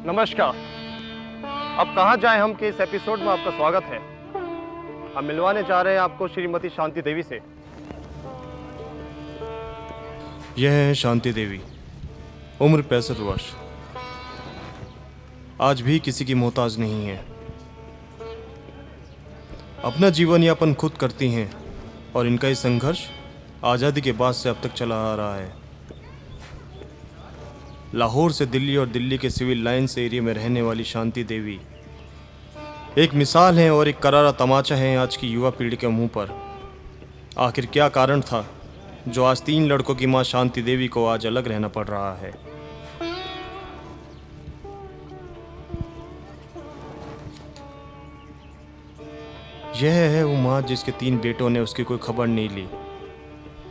नमस्कार। अब कहाँ जाएं हम के इस एपिसोड में आपका स्वागत है। हम मिलवाने जा रहे हैं आपको श्रीमती शांति देवी से। यह है शांति देवी, उम्र 65 वर्ष, आज भी किसी की मोहताज नहीं है। अपना जीवन यापन खुद करती हैं और इनका ये संघर्ष आज़ादी के बाद से अब तक चला आ रहा है। लाहौर से दिल्ली और दिल्ली के सिविल लाइन्स एरिया में रहने वाली शांति देवी एक मिसाल है और एक करारा तमाचा है आज की युवा पीढ़ी के मुंह पर। आखिर क्या कारण था जो आज 3 लड़कों की मां शांति देवी को आज अलग रहना पड़ रहा है? यह है वो मां जिसके 3 बेटों ने उसकी कोई खबर नहीं ली।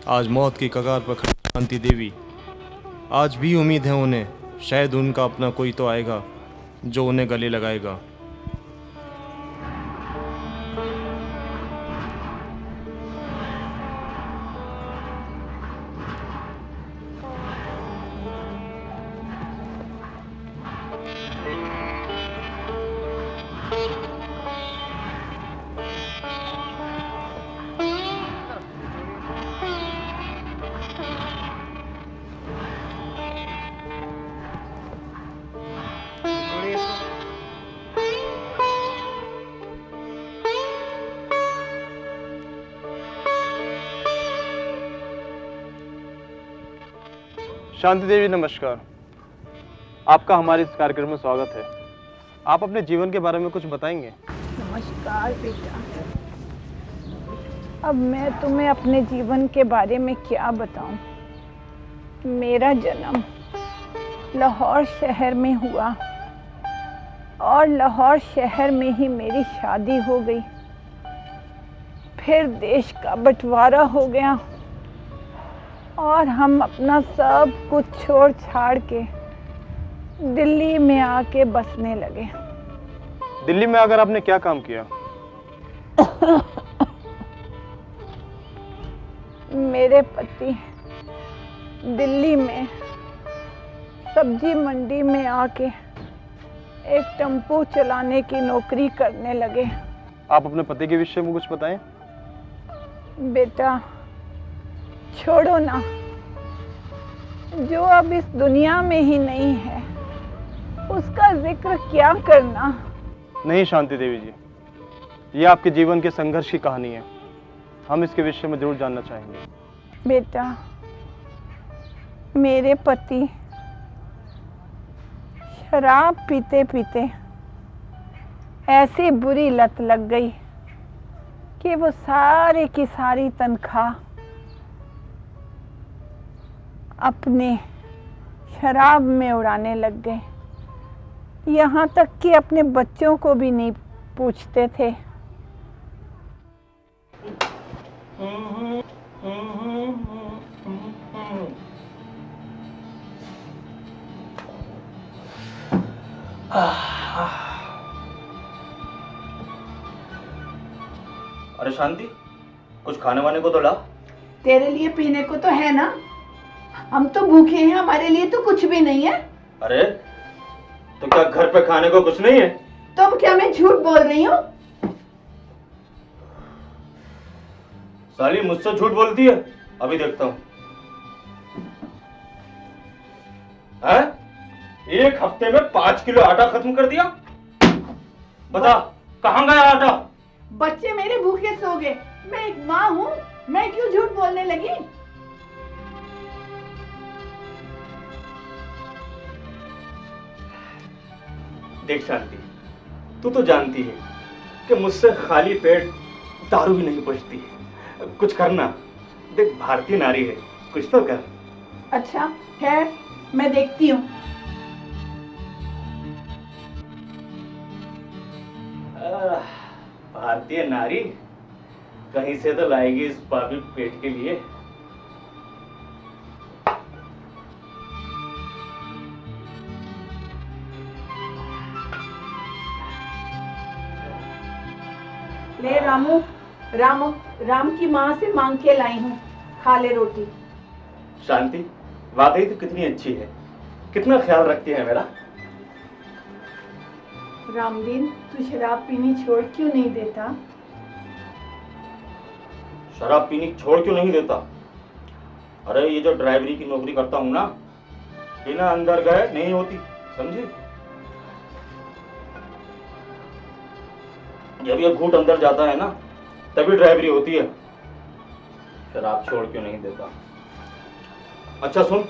आज मौत की कगार पर खड़ी शांति देवी, आज भी उम्मीद है उन्हें, शायद उनका अपना कोई तो आएगा जो उन्हें गले लगाएगा। शांति देवी नमस्कार। आपका हमारे इस कार्यक्रम में स्वागत है। आप अपने जीवन के बारे में कुछ बताएंगे? नमस्कार बेटा। अब मैं तुम्हें अपने जीवन के बारे में क्या बताऊं। मेरा जन्म लाहौर शहर में हुआ और लाहौर शहर में ही मेरी शादी हो गई। फिर देश का बंटवारा हो गया और हम अपना सब कुछ छोड़ छाड़ के दिल्ली में आके बसने लगे। दिल्ली में आकर आपने क्या काम किया? मेरे पति दिल्ली में सब्जी मंडी में आके एक टेम्पो चलाने की नौकरी करने लगे। आप अपने पति के विषय में कुछ बताएं? बेटा छोड़ो ना, जो अब इस दुनिया में ही नहीं है उसका जिक्र क्या करना। नहीं शांति देवी जी, ये आपके जीवन के संघर्ष की कहानी है। हम इसके विषय में जरूर जानना चाहेंगे। बेटा मेरे पति शराब पीते पीते ऐसी बुरी लत लग गई कि वो सारे की सारी तनख्वाह अपने शराब में उड़ाने लग गए। यहाँ तक कि अपने बच्चों को भी नहीं पूछते थे। अरे शांति, कुछ खाने वाने को तो ला। तेरे लिए पीने को तो है ना, हम तो भूखे हैं, हमारे लिए तो कुछ भी नहीं है। अरे तो क्या घर पे खाने को कुछ नहीं है? तुम क्या मैं झूठ बोल रही हूँ? साली मुझसे झूठ बोलती है, अभी देखता हूँ। एक हफ्ते में 5 किलो आटा खत्म कर दिया। बता कहाँ गया आटा? बच्चे मेरे भूखे सो गए, मैं एक माँ हूँ, मैं क्यों झूठ बोलने लगी? देख शांति, तू तो जानती है कि मुझसे खाली पेट दारू भी नहीं पचती है। कुछ करना, देख भारतीय नारी है, कुछ तो कर। अच्छा खैर, मैं देखती हूँ। भारतीय नारी कहीं से तो लाएगी इस पापी पेट के लिए। ले रामू, राम की माँ से मांग के लाई हूँ, खा ले रोटी। शांति वाकई तो कितनी अच्छी है, कितना ख्याल रखती है मेरा। रामदीन, तू शराब पीनी छोड़ क्यों नहीं देता? शराब पीनी छोड़ क्यों नहीं देता? अरे ये जो ड्राइवरी की नौकरी करता हूँ ना, बिना अंदर गए नहीं होती, समझी? जब ये घूंट अंदर जाता है ना, तभी ड्राइवरी होती है। शराब छोड़ क्यों नहीं देता? अच्छा सुन,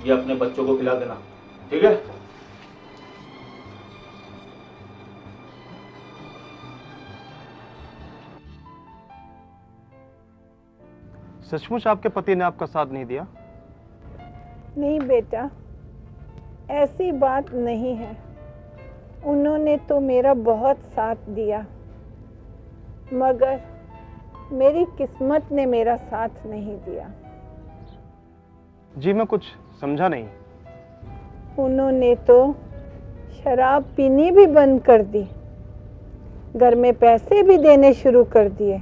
ये अपने बच्चों को खिला देना, ठीक है? सचमुच आपके पति ने आपका साथ नहीं दिया? नहीं बेटा, ऐसी बात नहीं है। उन्होंने तो मेरा बहुत साथ दिया, मगर मेरी किस्मत ने मेरा साथ नहीं दिया। जी मैं कुछ समझा नहीं। उन्होंने तो शराब पीनी भी बंद कर दी, घर में पैसे भी देने शुरू कर दिए,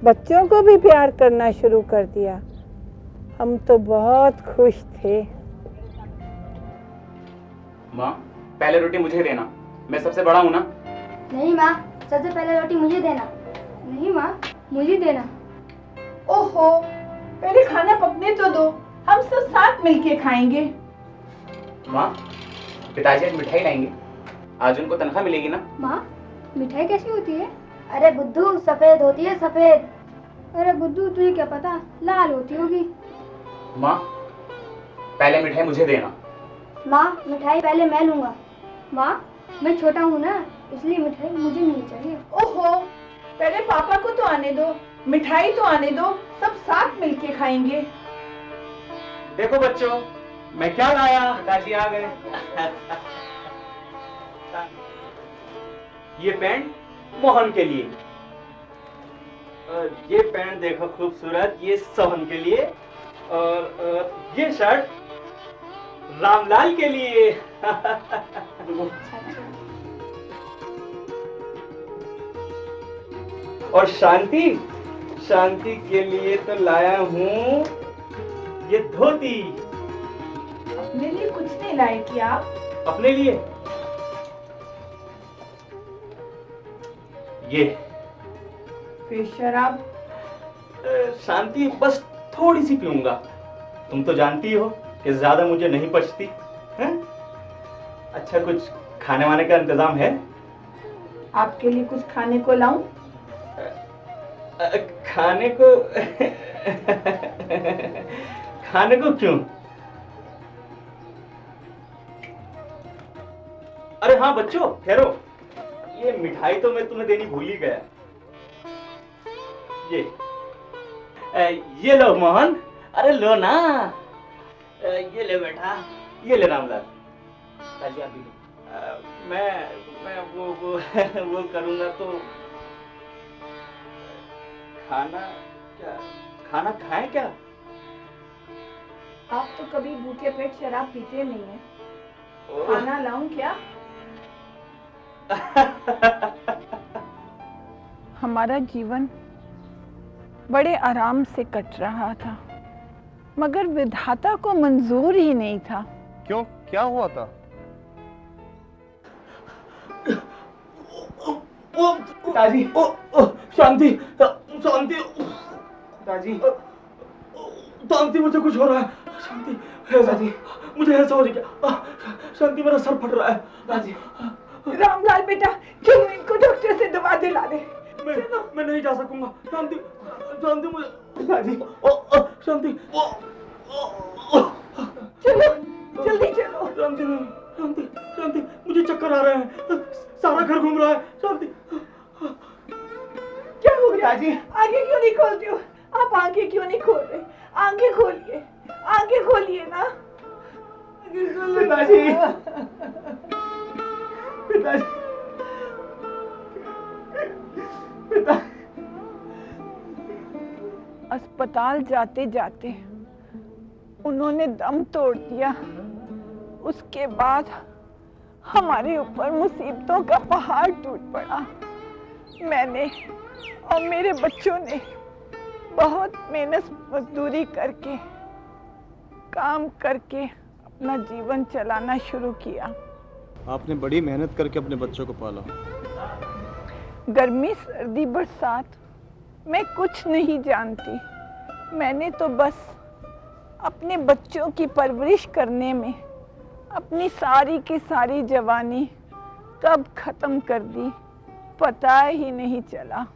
बच्चों को भी प्यार करना शुरू कर दिया। हम तो बहुत खुश थे। माँ, पहले रोटी मुझे देना, मैं सबसे बड़ा हूँ ना। नहीं माँ, सबसे पहले रोटी मुझे देना। नहीं माँ, मुझे देना। ओहो, पहले खाना पकने तो दो, हम सब साथ मिलके खाएंगे। माँ, पिताजी आज मिठाई लाएंगे, आज उनको तनख्वाह मिलेगी ना। माँ, मिठाई कैसी होती है? अरे बुद्धू, सफेद होती है, सफेद। अरे बुद्धू, तुझे क्या पता, लाल होती होगी। माँ, पहले मिठाई मुझे देना। माँ, मिठाई पहले मैं लूंगा। माँ, मैं छोटा हूँ ना, इसलिए मिठाई मुझे मिलनी चाहिए। ओहो, पहले पापा को तो आने दो, मिठाई तो आने दो, सब साथ मिलके खाएंगे। देखो बच्चों, मैं क्या लाया। पिताजी आ गए। ये पैंट मोहन के लिए, और ये पैंट देखो खूबसूरत, ये सोहन के लिए, और ये शर्ट रामलाल के लिए। और शांति, शांति के लिए तो लाया हूँ ये धोती। अपने लिए कुछ नहीं लाए क्या आप? अपने लिए ये फिर शराब? शांति, बस थोड़ी सी पीऊंगा। तुम तो जानती हो कि ज्यादा मुझे नहीं पचती है? अच्छा, कुछ खाने वाने का इंतजाम है? आपके लिए कुछ खाने को लाऊं? खाने को खाने को क्यों? अरे हाँ बच्चों, ठहरो, ये मिठाई तो मैं तुम्हें देनी भूल ही गया। ये लो मोहन, अरे लो ना, ये ले बेटा, ये ले रामलाल। ताजी आप भी लो। मैं वो करूंगा तो खाना क्या, खाना खाएं क्या? आप तो कभी भूखे पेट शराब पीते नहीं है। खाना लाऊं क्या? हमारा जीवन बड़े आराम से कट रहा था, मगर विधाता को मंजूर ही नहीं था। क्यों, क्या हुआ था? पिताजी, शांति, शांति, पिताजी, शांति, मुझे कुछ हो रहा है। शांति, पिताजी, मुझे ऐसा हो गया। शांति, मेरा सर फट रहा है। पिताजी, रामलाल बेटा, क्यों इनको डॉक्टर से दवा दिला दे। मैं नहीं जा सकूंगा। शांति, शांति, मुझे, पिताजी, शांति, चलो जल्दी चलो। शांति, शांति, शांति, मुझे चक्कर आ रहे हैं, सारा घर घूम रहा है। शांति, क्या हो गया जी? आंखें क्यों नहीं खोलती हो? आप आंखें क्यों नहीं खोल रहे? आंखें खोलिए, आंखें खोलिए ना। पिताजी, पिताजी, अस्पताल जाते जाते उन्होंने दम तोड़ दिया। उसके बाद हमारे ऊपर मुसीबतों का पहाड़ टूट पड़ा। मैंने और मेरे बच्चों ने बहुत मेहनत मजदूरी करके, काम करके अपना जीवन चलाना शुरू किया। आपने बड़ी मेहनत करके अपने बच्चों को पाला। गर्मी सर्दी बरसात मैं कुछ नहीं जानती। मैंने तो बस अपने बच्चों की परवरिश करने में अपनी सारी की सारी जवानी कब खत्म कर दी पता ही नहीं चला।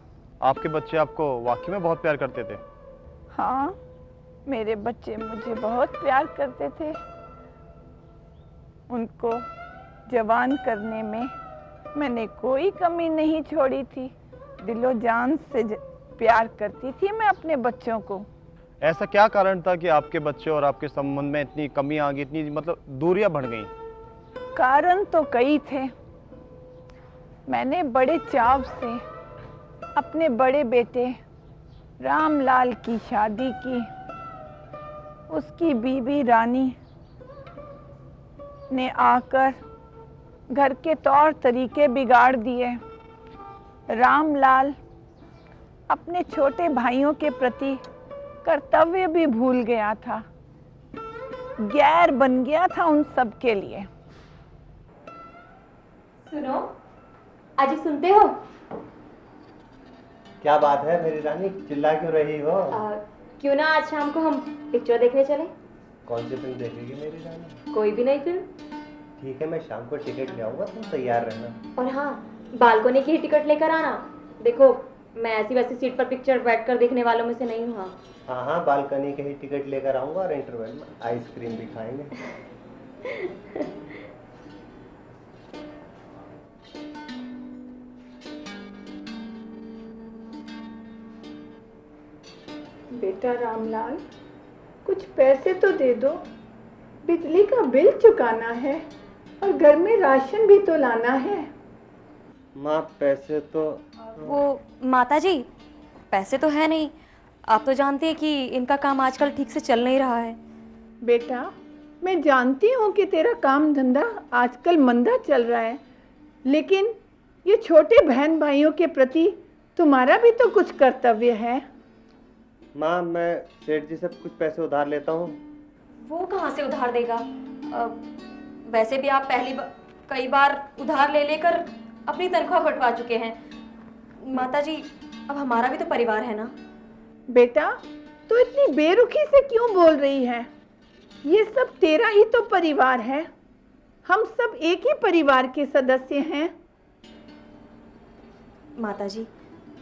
आपके बच्चे आपको वाकई में बहुत प्यार करते थे? हाँ, मेरे बच्चे मुझे बहुत प्यार करते थे। उनको जवान करने में मैंने कोई कमी नहीं छोड़ी थी। दिलो जान से प्यार करती थी मैं अपने बच्चों को। ऐसा क्या कारण था कि आपके बच्चे और आपके संबंध में इतनी कमी आ गई, इतनी मतलब दूरियां बढ़ गई? कारण तो कई थे। मैंने बड़े चाव से अपने बड़े बेटे रामलाल की शादी की। उसकी बीवी रानी ने आकर घर के तौर तरीके बिगाड़ दिए। रामलाल अपने छोटे भाइयों के प्रति कर्तव्य भी भूल गया था, गैर बन गया था उन सब के लिए। सुनो, अजी सुनते हो? क्या बात है मेरी रानी, चिल्ला क्यों रही हो? क्यों ना आज शाम को हम पिक्चर देखने चले? कौन सी फिल्म देखेगी मेरी रानी? कोई भी नई फिल्म। ठीक है, मैं शाम को टिकट ले आऊंगा, तुम तैयार रहना। और हाँ, बालकोनी की ही टिकट लेकर आना। देखो, मैं ऐसी वैसी सीट पर पिक्चर बैठकर देखने वालों में से नहीं हूँ। हाँ हाँ, बालकनी के ही टिकट लेकर आऊंगा और इंटरवल में आइसक्रीम भी खाएंगे। बेटा रामलाल, कुछ पैसे तो दे दो। बिजली का बिल चुकाना है और घर में राशन भी तो लाना है। माँ, पैसे तो वो माताजी, पैसे तो है नहीं। आप तो जानती है कि इनका काम आजकल ठीक से चल नहीं रहा है। बेटा, मैं जानती हूँ कि तेरा काम धंधा आजकल मंदा चल रहा है, लेकिन ये छोटे बहन भाइयों के प्रति तुम्हारा भी तो कुछ कर्तव्य है। माँ, मैं सेठ जी से कुछ पैसे उधार लेता हूँ। वो कहाँ से उधार देगा? वैसे भी आप कई बार उधार ले लेकर अपनी तनख्वाह कटवा चुके हैं। माताजी, अब हमारा भी तो परिवार है ना। बेटा, तो इतनी बेरुखी से क्यों बोल रही है? ये सब तेरा ही तो परिवार है। हम सब एक ही परिवार के सदस्य हैं। माताजी,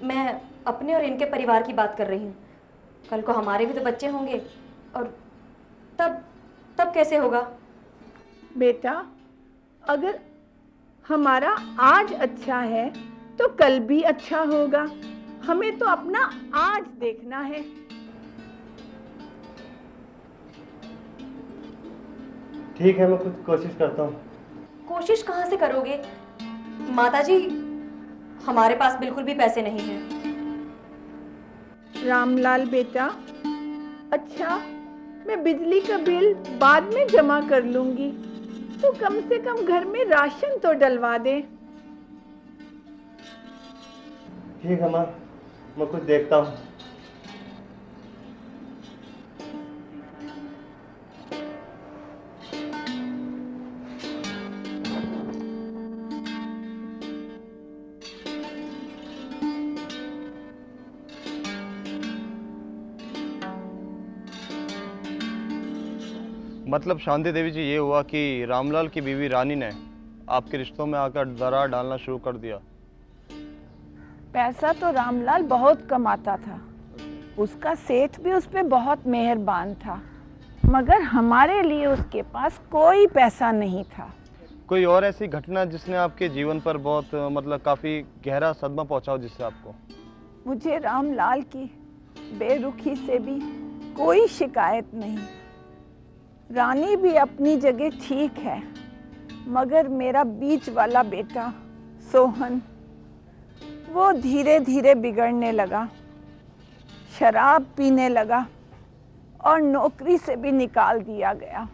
मैं अपने और इनके परिवार की बात कर रही हूँ। कल को हमारे भी तो बच्चे होंगे, और तब कैसे होगा? बेटा, अगर हमारा आज अच्छा है तो कल भी अच्छा होगा। हमें तो अपना आज देखना है। ठीक है, मैं कुछ कोशिश करता हूँ। कोशिश कहाँ से करोगे माताजी? हमारे पास बिल्कुल भी पैसे नहीं हैं। रामलाल बेटा, अच्छा, मैं बिजली का बिल बाद में जमा कर लूंगी। तो कम से कम घर में राशन तो डलवा दे। ठीक है माँ, मैं कुछ देखता हूँ। मतलब शांति देवी जी, ये हुआ कि रामलाल की बीवी रानी ने आपके रिश्तों में आकर दरार डालना शुरू कर दिया। पैसा तो रामलाल बहुत कमाता था। उसका सेठ भी उस पे बहुत मेहरबान था, मगर हमारे लिए उसके पास कोई पैसा नहीं था। कोई और ऐसी घटना जिसने आपके जीवन पर बहुत मतलब काफ़ी गहरा सदमा पहुंचा हो जिससे आपको? मुझे रामलाल की बेरुखी से भी कोई शिकायत नहीं। रानी भी अपनी जगह ठीक है, मगर मेरा बीच वाला बेटा सोहन, वो धीरे धीरे बिगड़ने लगा, शराब पीने लगा और नौकरी से भी निकाल दिया गया।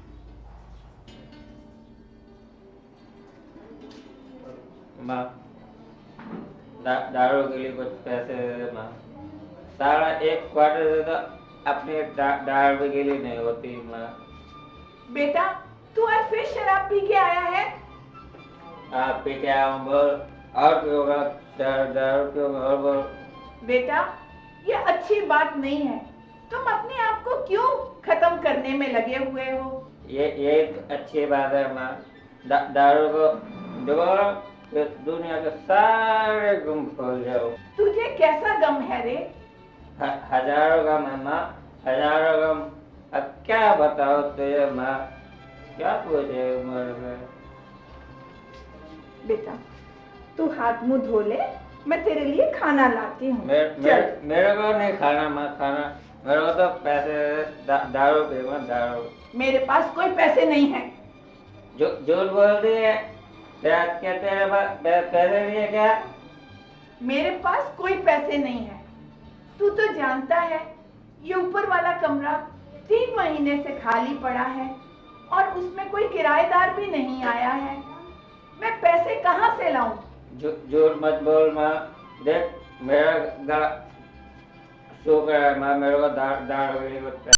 माँ, दारू के लिए कुछ पैसे दे दे माँ। सारा एक क्वार्टर दे दो, अपने दारू के लिए नहीं होती माँ। बेटा, तू आज फिर शराब पी के आया है? आप पी के आऊँ बोल, और क्यों होगा, दारू क्यों और बोल। बेटा ये अच्छी बात नहीं है, तुम अपने आप को क्यों खत्म करने में लगे हुए हो? ये अच्छी बात है माँ, दारू को दोबारा फिर दुनिया के सारे गुम खोल जाओ। तुझे कैसा गम है रे? हजारों गम है माँ, हजारों गम। अब क्या बताओ तुझे माँ, क्या पूछे उम्र में। बेटा तू हाथ मुंह धो ले, मैं तेरे लिए खाना लाती हूँ। मेरे को नहीं खाना माँ, खाना मेरे को तो पैसे दारू पी माँ, दारू। मेरे पास कोई पैसे नहीं है। झूठ बोलती है, क्या तेरे पास पैसे नहीं है क्या? मेरे पास कोई पैसे नहीं है। तू तो जानता है ये ऊपर वाला कमरा 3 महीने से खाली पड़ा है और उसमें कोई किराएदार भी नहीं आया है। मैं पैसे कहाँ से लाऊं? झूठ मत बोल माँ, देख मेरा गला सूख रहा है माँ, मेरे को दारू